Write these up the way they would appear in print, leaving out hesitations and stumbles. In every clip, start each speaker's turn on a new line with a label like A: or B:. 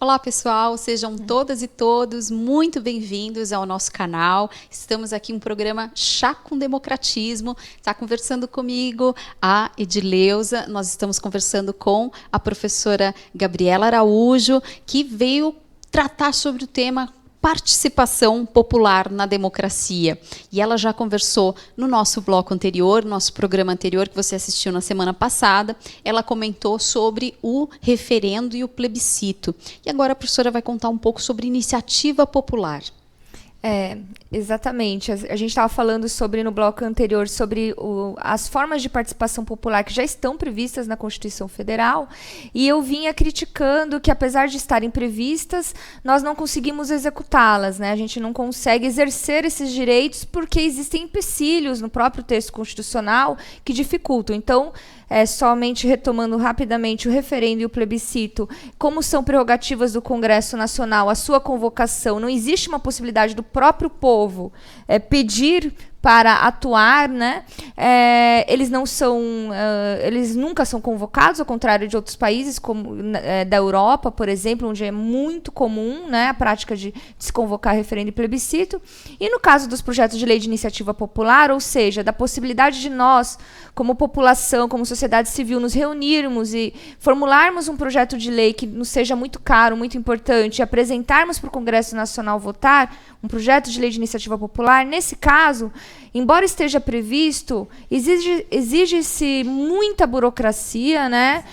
A: Olá pessoal, sejam todas e todos muito bem-vindos ao nosso canal. Estamos aqui em um programa Chá com Democratismo. Está conversando comigo a Edileuza. Nós estamos conversando com a professora Gabriela Araújo, que veio tratar sobre o tema participação popular na democracia. E ela já conversou no nosso bloco anterior, nosso programa anterior, que você assistiu na semana passada. Ela comentou sobre o referendo e o plebiscito. E agora a professora vai contar um pouco sobre iniciativa popular.
B: Exatamente. A gente estava falando no bloco anterior sobre as formas de participação popular que já estão previstas na Constituição Federal, e eu vinha criticando que, apesar de estarem previstas, nós não conseguimos executá-las, né? A gente não consegue exercer esses direitos porque existem empecilhos no próprio texto constitucional que dificultam. Então, somente retomando rapidamente o referendo e o plebiscito, como são prerrogativas do Congresso Nacional, a sua convocação, não existe uma possibilidade do próprio povo pedir para atuar, né? Eles nunca são convocados, ao contrário de outros países, como da Europa, por exemplo, onde é muito comum, né, a prática de se convocar referendo e plebiscito. E no caso dos projetos de lei de iniciativa popular, ou seja, da possibilidade de nós, como população, como sociedade civil, nos reunirmos e formularmos um projeto de lei que nos seja muito caro, muito importante, e apresentarmos para o Congresso Nacional votar um projeto de lei de iniciativa popular, nesse caso, embora esteja previsto, exige-se muita burocracia, né,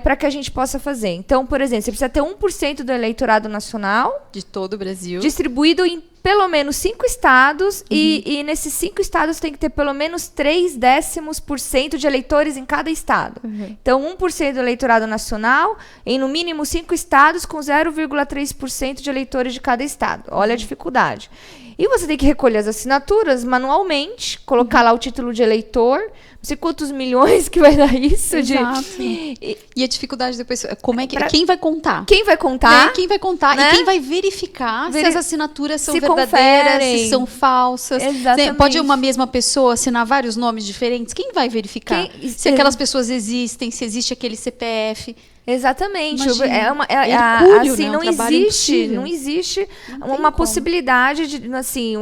B: para que a gente possa fazer. Então, por exemplo, você precisa ter 1% do eleitorado nacional
A: de todo o Brasil,
B: distribuído em pelo menos 5 estados, e nesses 5 estados tem que ter pelo menos 0,3% de eleitores em cada estado. Então, 1% do eleitorado nacional, em no mínimo 5 estados, com 0,3% de eleitores de cada estado. Olha a dificuldade. E você tem que recolher as assinaturas manualmente, colocar lá o título de eleitor, não sei quantos milhões que vai dar isso.
A: Exato. E a dificuldade depois, como é que quem vai contar?
B: Quem vai contar?
A: Né? Quem vai contar?
B: Né?
A: E quem vai verificar se as assinaturas são verdadeiras,
B: conferem.
A: se são falsas?
B: Exatamente.
A: Pode uma mesma pessoa assinar vários nomes diferentes? Quem vai verificar se aquelas pessoas existem, se existe aquele CPF?
B: Exatamente.
A: Hercúleo,
B: assim,
A: né?
B: não existe uma possibilidade de, assim,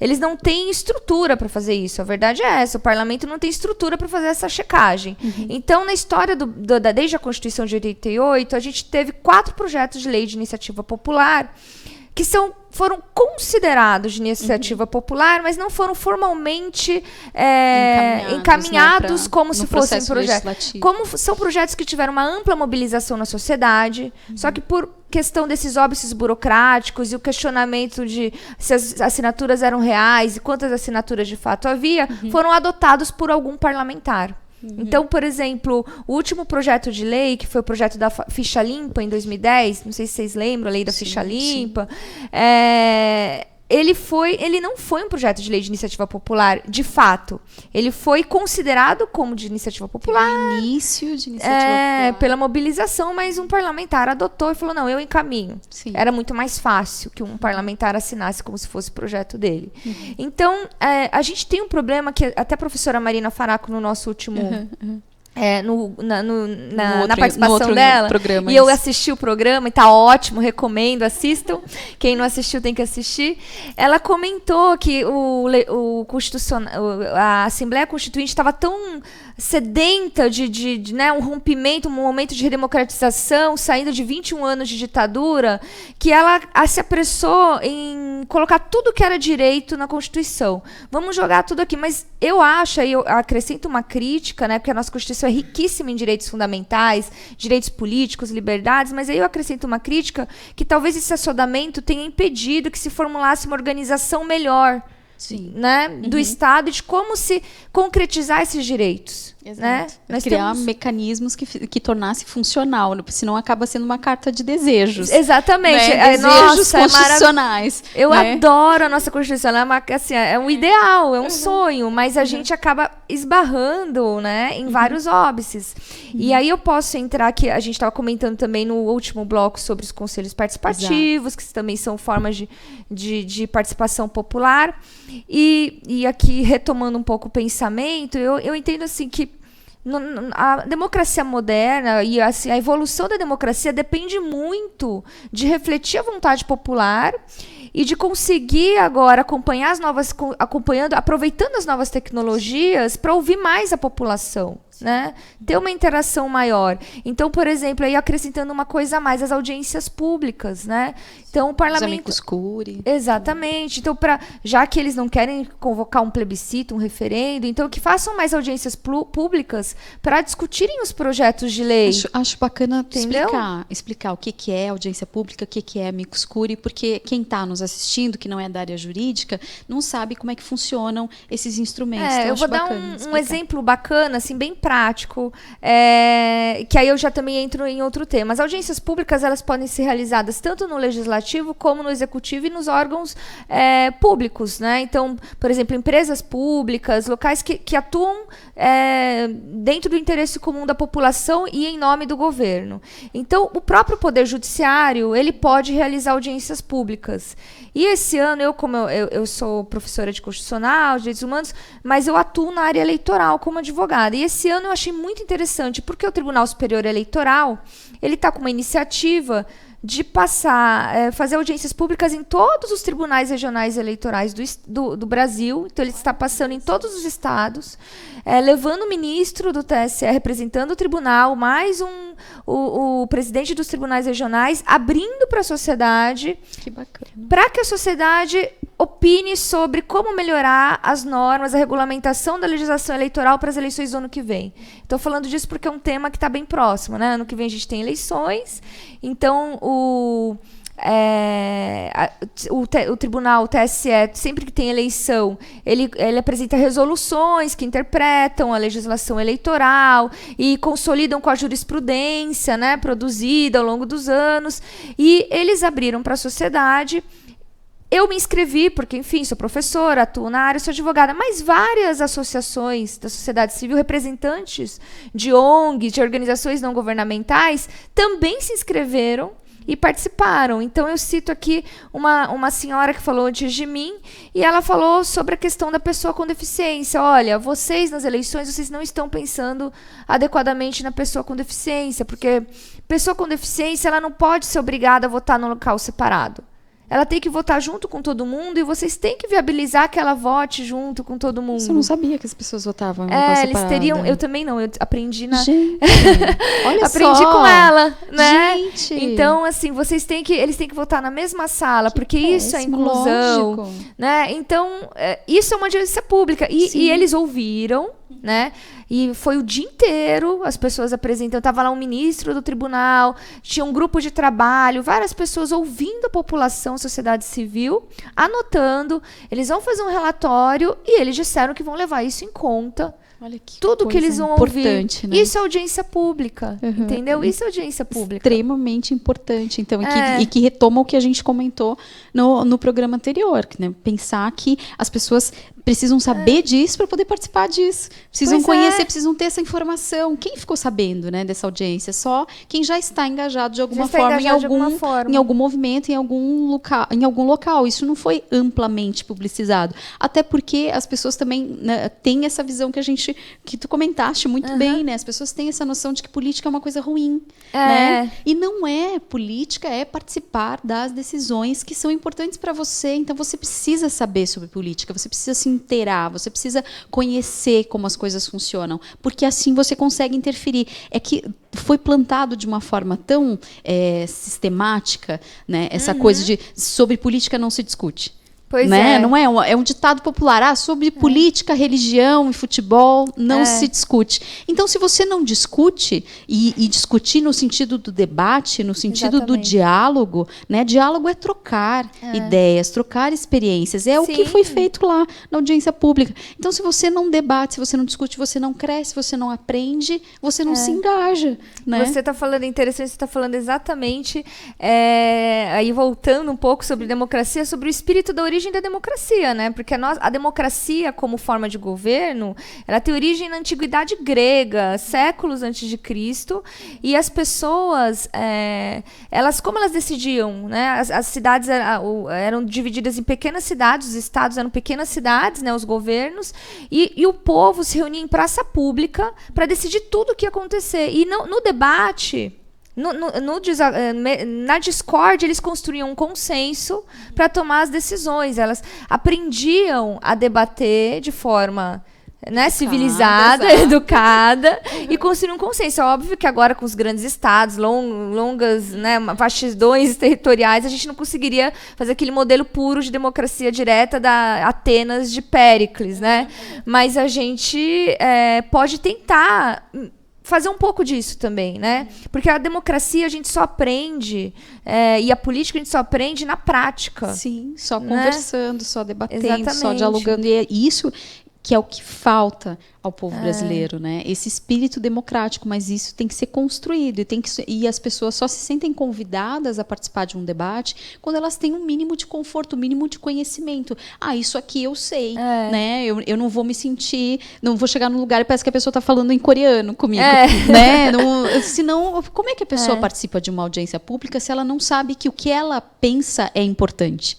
B: eles não têm estrutura para fazer isso. A verdade é essa. O parlamento não tem estrutura para fazer essa checagem. Então, na história desde a Constituição de 88, a gente teve 4 projetos de lei de iniciativa popular que foram considerados de iniciativa popular, mas não foram formalmente encaminhados, né, como se fossem projetos. Como são projetos que tiveram uma ampla mobilização na sociedade, só que por questão desses óbices burocráticos e o questionamento de se as assinaturas eram reais e quantas assinaturas de fato havia, foram adotados por algum parlamentar. Então, por exemplo, o último projeto de lei, que foi o projeto da Ficha Limpa, em 2010, não sei se vocês lembram, a lei da Ficha Limpa, ele não foi um projeto de lei de iniciativa popular, de fato. Ele foi considerado como de iniciativa popular.
A: Início de iniciativa popular.
B: Pela mobilização, mas um parlamentar adotou e falou, não, eu encaminho.
A: Sim.
B: Era muito mais fácil que um parlamentar assinasse como se fosse projeto dele. Então, a gente tem um problema que até a professora Marina Faraco, no nosso último... na participação dela,
A: programa,
B: e eu assisti o programa e tá ótimo, recomendo, assistam, quem não assistiu tem que assistir. Ela comentou que a Assembleia Constituinte estava tão sedenta de né, um rompimento, um momento de redemocratização, saindo de 21 anos de ditadura, que ela se apressou em colocar tudo que era direito na Constituição. Vamos jogar tudo aqui, mas eu acho, e eu acrescento uma crítica, né, porque a nossa Constituição é riquíssima em direitos fundamentais, direitos políticos, liberdades, mas aí eu acrescento uma crítica que talvez esse assodamento tenha impedido que se formulasse uma organização melhor, né, do Estado, de como se concretizar esses direitos. Né?
A: Criar mecanismos que tornasse funcional, senão acaba sendo uma carta de desejos.
B: Exatamente.
A: Né? Desejos constitucionais.
B: Eu adoro a nossa Constituição. É um ideal, é um sonho, mas a gente acaba esbarrando, né, em vários óbices. E aí eu posso entrar aqui, a gente estava comentando também no último bloco sobre os conselhos participativos, que também são formas de participação popular. E aqui, retomando um pouco o pensamento, eu entendo assim que A democracia moderna e assim, a evolução da democracia depende muito de refletir a vontade popular e de conseguir agora acompanhar aproveitando as novas tecnologias para ouvir mais a população, né? Ter uma interação maior. Então, por exemplo, aí acrescentando uma coisa a mais, as audiências públicas, né? Então, o parlamento... Os
A: amicus curiae.
B: Exatamente. Então, já que eles não querem convocar um plebiscito, um referendo, então que façam mais audiências públicas para discutirem os projetos de lei.
A: Acho bacana explicar o que é audiência pública, o que é amicus curiae, porque quem está nos assistindo, que não é da área jurídica, não sabe como é que funcionam esses instrumentos. Então,
B: eu vou dar um exemplo bacana, assim, bem prático, que aí eu já também entro em outro tema. As audiências públicas, elas podem ser realizadas tanto no legislativo como no executivo e nos órgãos públicos, né? Então, por exemplo, empresas públicas, locais que atuam dentro do interesse comum da população e em nome do governo. Então, o próprio Poder Judiciário, ele pode realizar audiências públicas. E esse ano, eu sou professora de Constitucional, de Direitos Humanos, mas eu atuo na área eleitoral como advogada. E esse ano eu achei muito interessante, porque o Tribunal Superior Eleitoral, ele está com uma iniciativa de fazer audiências públicas em todos os tribunais regionais eleitorais do Brasil. Então, ele está passando em todos os estados, levando o ministro do TSE, representando o tribunal, mais o presidente dos tribunais regionais, abrindo para a sociedade, para que a sociedade opine sobre como melhorar as normas, a regulamentação da legislação eleitoral para as eleições do ano que vem. Estou falando disso porque é um tema que está bem próximo, né? Ano que vem a gente tem eleições, então o tribunal, o TSE, sempre que tem eleição, ele apresenta resoluções que interpretam a legislação eleitoral e consolidam com a jurisprudência, né, produzida ao longo dos anos, e eles abriram para a sociedade. Eu me inscrevi, porque, enfim, sou professora, atuo na área, sou advogada, mas várias associações da sociedade civil, representantes de ONGs, de organizações não governamentais, também se inscreveram e participaram. Então, eu cito aqui uma senhora que falou antes de mim, e ela falou sobre a questão da pessoa com deficiência. Olha, vocês nas eleições, vocês não estão pensando adequadamente na pessoa com deficiência, porque pessoa com deficiência, ela não pode ser obrigada a votar num local separado. Ela tem que votar junto com todo mundo e vocês têm que viabilizar que ela vote junto com todo mundo.
A: Você não sabia que as pessoas votavam em uma coisa
B: eles teriam... Eu também não, eu aprendi na...
A: Gente, olha
B: aprendi
A: só.
B: com ela, né?
A: Gente.
B: Então, assim, eles têm que votar na mesma sala, porque isso é inclusão.
A: Lógico.
B: Né? Então, isso é uma audiência pública. E eles ouviram, né? E foi o dia inteiro, as pessoas apresentando. Estava lá um ministro do tribunal, tinha um grupo de trabalho, várias pessoas ouvindo a população, sociedade civil, anotando. Eles vão fazer um relatório e eles disseram que vão levar isso em conta.
A: Olha que
B: tudo que eles vão ouvir.
A: Né?
B: Isso é audiência pública, entendeu? Isso é audiência pública.
A: Extremamente importante, então, e que retoma o que a gente comentou no programa anterior, né? Pensar que as pessoas precisam saber disso para poder participar disso. Precisam conhecer, precisam ter essa informação. Quem ficou sabendo, né, dessa audiência? Só quem já está engajado de alguma forma em algum movimento, em algum local. Isso não foi amplamente publicizado. Até porque as pessoas também, né, têm essa visão que tu comentaste muito bem, né? As pessoas têm essa noção de que política é uma coisa ruim, né? E não é. Política é participar das decisões que são importantes para você. Então você precisa saber sobre política, você precisa se inteirar, você precisa conhecer como as coisas funcionam, porque assim você consegue interferir. É que foi plantado de uma forma tão sistemática, né? Essa coisa de sobre política não se discute.
B: Pois
A: né? Não é? É um ditado popular. Sobre política, religião e futebol não se discute. Então, se você não discute, e discutir no sentido do debate, no sentido do diálogo, né? Diálogo é trocar ideias, trocar experiências. É o que foi feito lá na audiência pública. Então, se você não debate, se você não discute, você não cresce, você não aprende, você não se engaja. Né?
B: Você está falando interessante, você está falando exatamente, aí voltando um pouco sobre democracia, sobre o espírito da origem da democracia, né? Porque a democracia, como forma de governo, ela tem origem na antiguidade grega, séculos antes de Cristo, e as pessoas, como elas decidiam, né? As cidades eram divididas em pequenas cidades, os estados eram pequenas cidades, né? Os governos, e o povo se reunia em praça pública para decidir tudo o que ia acontecer. E no debate... na discórdia, eles construíam um consenso para tomar as decisões. Elas aprendiam a debater de forma, né, civilizada, educada, e construíam um consenso. É óbvio que agora, com os grandes estados, longas, né, vastidões territoriais, a gente não conseguiria fazer aquele modelo puro de democracia direta da Atenas de Péricles, né? Mas a gente pode tentar fazer um pouco disso também, né? Porque a democracia a gente só aprende, e a política a gente só aprende na prática.
A: Sim, só
B: né?
A: Conversando, só debatendo,
B: Exatamente.
A: só dialogando. E é isso que é o que falta ao povo brasileiro, né? Esse espírito democrático, mas isso tem que ser construído e as pessoas só se sentem convidadas a participar de um debate quando elas têm um mínimo de conforto, um mínimo de conhecimento. Isso aqui eu sei, né? Eu não vou me sentir, não vou chegar num lugar e parece que a pessoa está falando em coreano comigo, né? Senão, como é que a pessoa participa de uma audiência pública se ela não sabe que o que ela pensa é importante?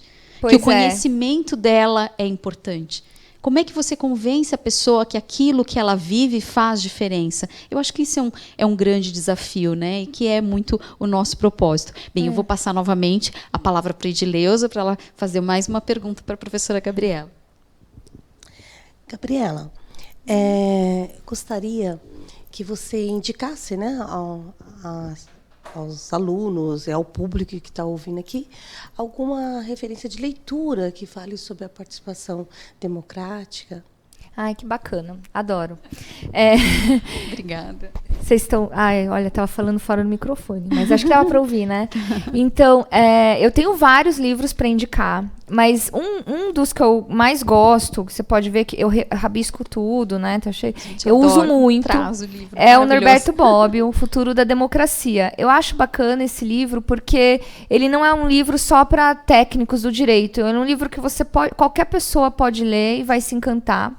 A: Que o conhecimento dela é importante? Como é que você convence a pessoa que aquilo que ela vive faz diferença? Eu acho que isso é um grande desafio, né? E que é muito o nosso propósito. Bem, eu vou passar novamente a palavra para a Edileuza para ela fazer mais uma pergunta para a professora Gabriela.
C: Gabriela, gostaria que você indicasse, né, aos alunos e ao público que está ouvindo aqui, alguma referência de leitura que fale sobre a participação democrática.
B: Ai, que bacana. Adoro.
A: Obrigada.
B: Vocês estão... olha, estava falando fora do microfone, mas acho que dava para ouvir, né? Então, eu tenho vários livros para indicar, mas um dos que eu mais gosto, que você pode ver que eu rabisco tudo, né? Tá cheio. Eu uso muito.
A: O livro
B: o Norberto Bobbio, O Futuro da Democracia. Eu acho bacana esse livro porque ele não é um livro só para técnicos do direito. É um livro que qualquer pessoa pode ler e vai se encantar.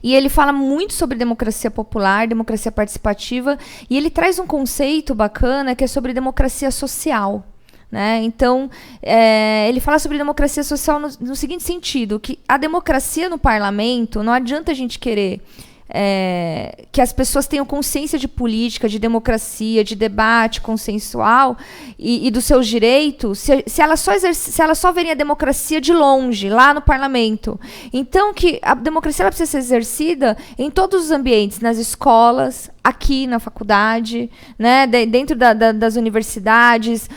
B: E ele fala muito sobre democracia popular, democracia participativa, e ele traz um conceito bacana que é sobre democracia social. Né? Então, ele fala sobre democracia social no seguinte sentido, que a democracia no parlamento, não adianta a gente querer que as pessoas tenham consciência de política, de democracia, de debate consensual e dos seus direitos, se elas só verem a democracia de longe, lá no parlamento. Então, que a democracia ela precisa ser exercida em todos os ambientes, nas escolas, aqui na faculdade, né, dentro das universidades,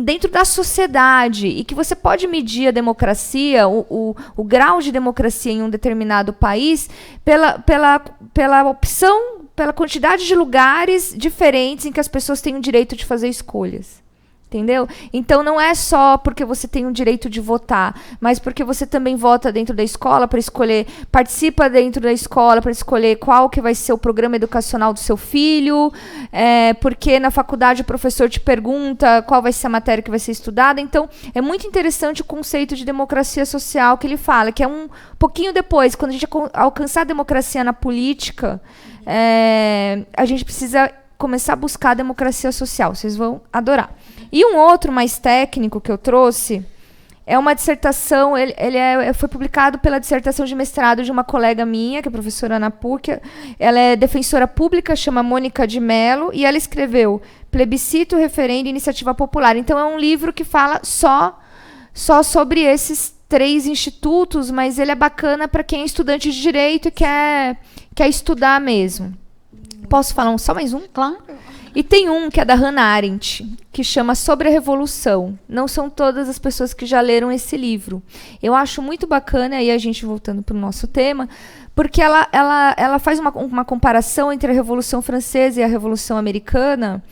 B: dentro da sociedade, e que você pode medir a democracia, o grau de democracia em um determinado país pela opção, pela quantidade de lugares diferentes em que as pessoas têm o direito de fazer escolhas. Entendeu? Então, não é só porque você tem o direito de votar, mas porque você também vota dentro da escola para escolher, participa dentro da escola para escolher qual que vai ser o programa educacional do seu filho, porque na faculdade o professor te pergunta qual vai ser a matéria que vai ser estudada. Então, é muito interessante o conceito de democracia social que ele fala, que é um pouquinho depois, quando a gente alcançar a democracia na política, a gente precisa começar a buscar a democracia social. Vocês vão adorar. E um outro mais técnico que eu trouxe é uma dissertação, foi publicado pela dissertação de mestrado de uma colega minha, que é a professora Ana PUC. Ela é defensora pública, chama Mônica de Mello, e ela escreveu Plebiscito, Referendo e Iniciativa Popular. Então, é um livro que fala só sobre esses 3 institutos, mas ele é bacana para quem é estudante de direito e quer estudar mesmo. Posso falar só mais um?
A: Claro.
B: E tem um que é da Hannah Arendt, que chama Sobre a Revolução. Não são todas as pessoas que já leram esse livro. Eu acho muito bacana, aí a gente voltando para o nosso tema, porque ela faz uma comparação entre a Revolução Francesa e a Revolução Americana,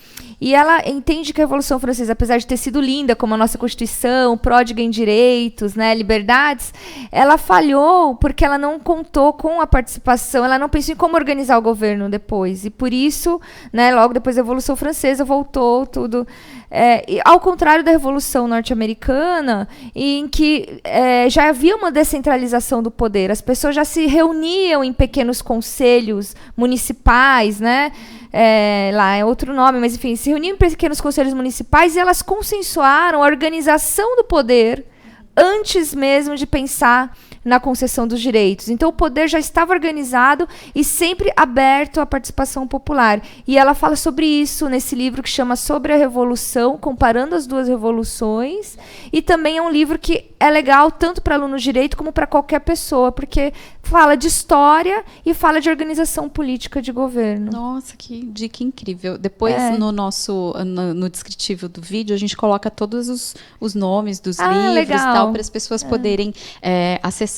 B: E ela entende que a Revolução Francesa, apesar de ter sido linda, como a nossa Constituição, pródiga em direitos, né, liberdades, ela falhou porque ela não contou com a participação, ela não pensou em como organizar o governo depois. E por isso, né, logo depois da Revolução Francesa, voltou tudo. Ao contrário da Revolução Norte-Americana, em que já havia uma descentralização do poder, as pessoas já se reuniam em pequenos conselhos municipais, né? Lá é outro nome, mas enfim, se reuniam em pequenos conselhos municipais e elas consensuaram a organização do poder antes mesmo de pensar na concessão dos direitos. Então, o poder já estava organizado e sempre aberto à participação popular. E ela fala sobre isso nesse livro que chama Sobre a Revolução, comparando as duas revoluções. E também é um livro que é legal tanto para aluno de direito como para qualquer pessoa, porque fala de história e fala de organização política de governo.
A: Nossa, que dica incrível. Depois, no descritivo do vídeo, a gente coloca todos os nomes dos livros e tal, para as pessoas poderem acessar.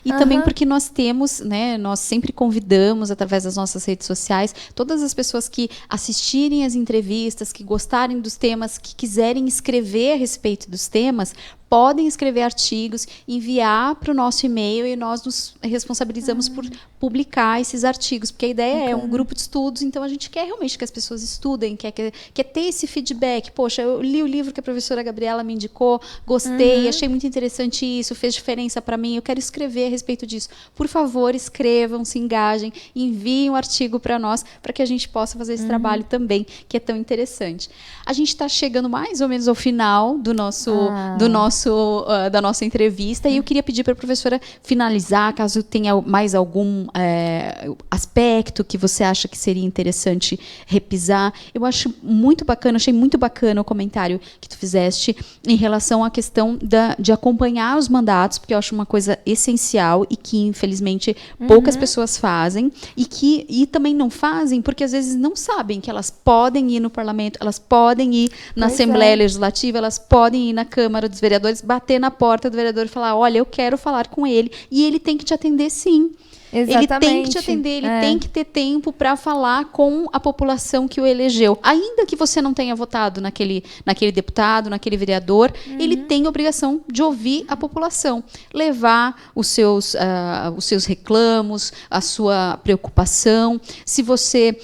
A: E também porque nós temos, né, nós sempre convidamos, através das nossas redes sociais, todas as pessoas que assistirem as entrevistas, que gostarem dos temas, que quiserem escrever a respeito dos temas, podem escrever artigos, enviar para o nosso e-mail e nós nos responsabilizamos por publicar esses artigos, porque a ideia é um grupo de estudos, então a gente quer realmente que as pessoas estudem, quer ter esse feedback. Poxa, eu li o livro que a professora Gabriela me indicou, gostei, achei muito interessante isso, fez diferença para mim, eu quero escrever a respeito disso. Por favor, escrevam, se engajem, enviem um artigo para nós, para que a gente possa fazer esse trabalho também, que é tão interessante. A gente está chegando mais ou menos ao final do da nossa entrevista, e eu queria pedir para a professora finalizar, caso tenha mais algum aspecto que você acha que seria interessante repisar. Eu acho muito bacana, achei muito bacana o comentário que tu fizeste em relação à questão de acompanhar os mandatos, porque eu acho uma coisa essencial e que, infelizmente, poucas pessoas fazem, e também não fazem porque, às vezes, não sabem que elas podem ir no parlamento, elas podem ir na Assembleia Legislativa, elas podem ir na Câmara dos Vereadores, bater na porta do vereador e falar, olha, eu quero falar com ele, e ele tem que te atender, sim.
B: Exatamente.
A: Ele tem que te atender, ele tem que ter tempo para falar com a população que o elegeu. Ainda que você não tenha votado naquele deputado, naquele vereador, ele tem a obrigação de ouvir a população, levar os seus reclamos, a sua preocupação. Se você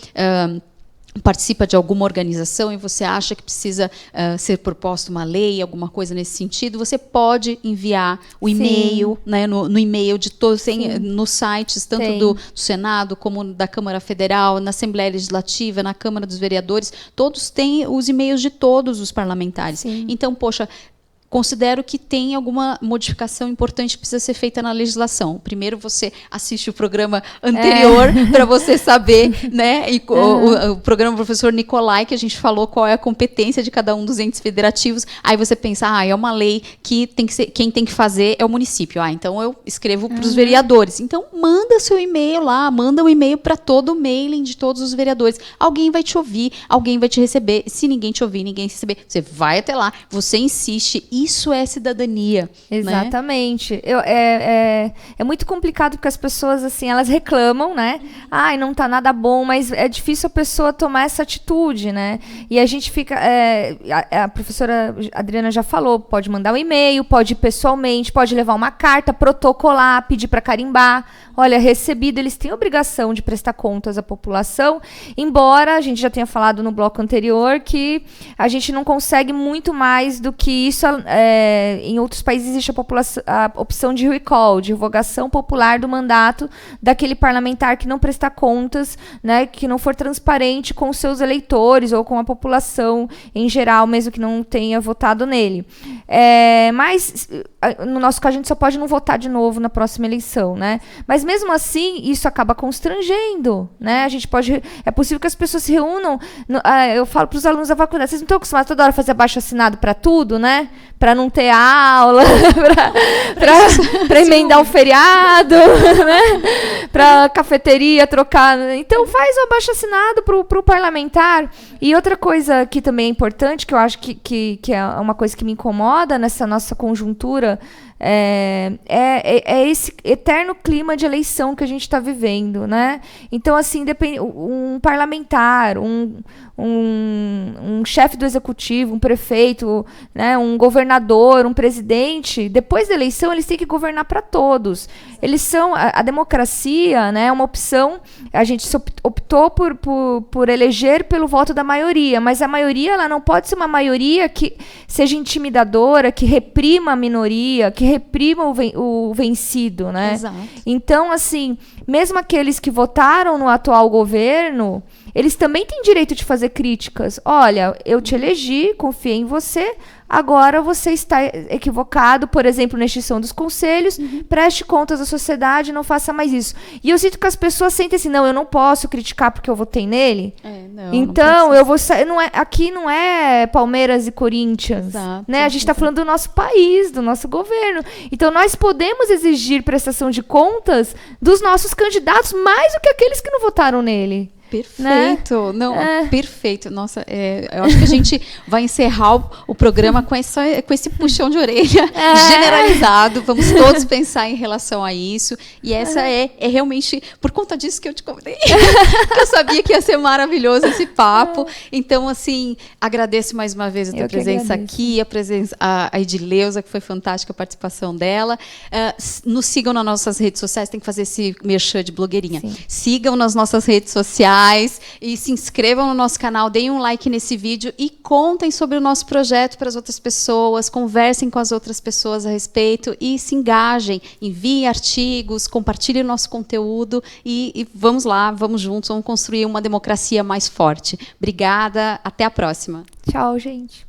A: participa de alguma organização e você acha que precisa ser proposta uma lei, alguma coisa nesse sentido, você pode enviar o e-mail, né, no e-mail de todos, nos sites, tanto do Senado como da Câmara Federal, na Assembleia Legislativa, na Câmara dos Vereadores, todos têm os e-mails de todos os parlamentares. Sim. Então, poxa, considero que tem alguma modificação importante que precisa ser feita na legislação. Primeiro você assiste o programa anterior para você saber, né? E o programa do professor Nicolai, que a gente falou qual é a competência de cada um dos entes federativos. Aí você pensa, é uma lei que tem que ser, quem tem que fazer é o município. Então eu escrevo para os vereadores. Então manda seu e-mail lá, manda um e-mail para todo o mailing de todos os vereadores. Alguém vai te ouvir, alguém vai te receber. Se ninguém te ouvir, ninguém te receber, você vai até lá, você insiste. Isso é cidadania.
B: Exatamente. Né? É muito complicado porque as pessoas, assim, elas reclamam, né? Não tá nada bom, mas é difícil a pessoa tomar essa atitude, né? E a gente fica... a professora Adriana já falou, pode mandar um e-mail, pode ir pessoalmente, pode levar uma carta, protocolar, pedir para carimbar. Olha, recebido, eles têm obrigação de prestar contas à população, embora a gente já tenha falado no bloco anterior que a gente não consegue muito mais do que isso. Em outros países existe a opção de recall, de revogação popular do mandato daquele parlamentar que não prestar contas, né, que não for transparente com os seus eleitores ou com a população em geral, mesmo que não tenha votado nele. Mas, no nosso caso, a gente só pode não votar de novo na próxima eleição, né? Mas, mesmo assim, isso acaba constrangendo, né? A gente pode... É possível que as pessoas se reúnam... eu falo para os alunos da faculdade, vocês não estão acostumados toda hora a fazer abaixo-assinado para tudo, né? Para não ter aula, para emendar um feriado, né? Para cafeteria trocar. Então, faz o abaixo-assinado para o parlamentar. E outra coisa que também é importante, que eu acho que é uma coisa que me incomoda nessa nossa conjuntura, é esse eterno clima de eleição que a gente está vivendo, né? Então, assim, um parlamentar, um chefe do executivo, um prefeito, né, um governador, um presidente, depois da eleição eles têm que governar para todos. Eles são a democracia, né, é uma opção. A gente optou por eleger pelo voto da maioria, mas a maioria ela não pode ser uma maioria que seja intimidadora, que reprima a minoria, que reprima o vencido, né?
A: Exato.
B: Então, assim, mesmo aqueles que votaram no atual governo, eles também têm direito de fazer críticas. Olha, eu te elegi, confiei em você, agora você está equivocado, por exemplo, na extinção dos conselhos, preste contas à sociedade, não faça mais isso. E eu sinto que as pessoas sentem assim, não, eu não posso criticar porque eu votei nele. Então, eu vou sair. Aqui não é Palmeiras e Corinthians.
A: Exato,
B: né? A gente está falando do nosso país, do nosso governo. Então, nós podemos exigir prestação de contas dos nossos candidatos mais do que aqueles que não votaram nele.
A: Perfeito, né? Perfeito. Nossa, eu acho que a gente vai encerrar o programa com esse puxão de orelha generalizado. Vamos todos pensar em relação a isso. E essa é realmente por conta disso que eu te convidei. Eu sabia que ia ser maravilhoso esse papo. Então, assim, agradeço mais uma vez a tua presença aqui, a Edileuza, que foi fantástica a participação dela. Nos sigam nas nossas redes sociais, tem que fazer esse merchan de blogueirinha. Sim. Sigam nas nossas redes sociais. E se inscrevam no nosso canal, deem um like nesse vídeo e contem sobre o nosso projeto para as outras pessoas, conversem com as outras pessoas a respeito e se engajem, enviem artigos, compartilhem o nosso conteúdo e vamos lá, vamos juntos, vamos construir uma democracia mais forte. Obrigada, até a próxima.
B: Tchau, gente.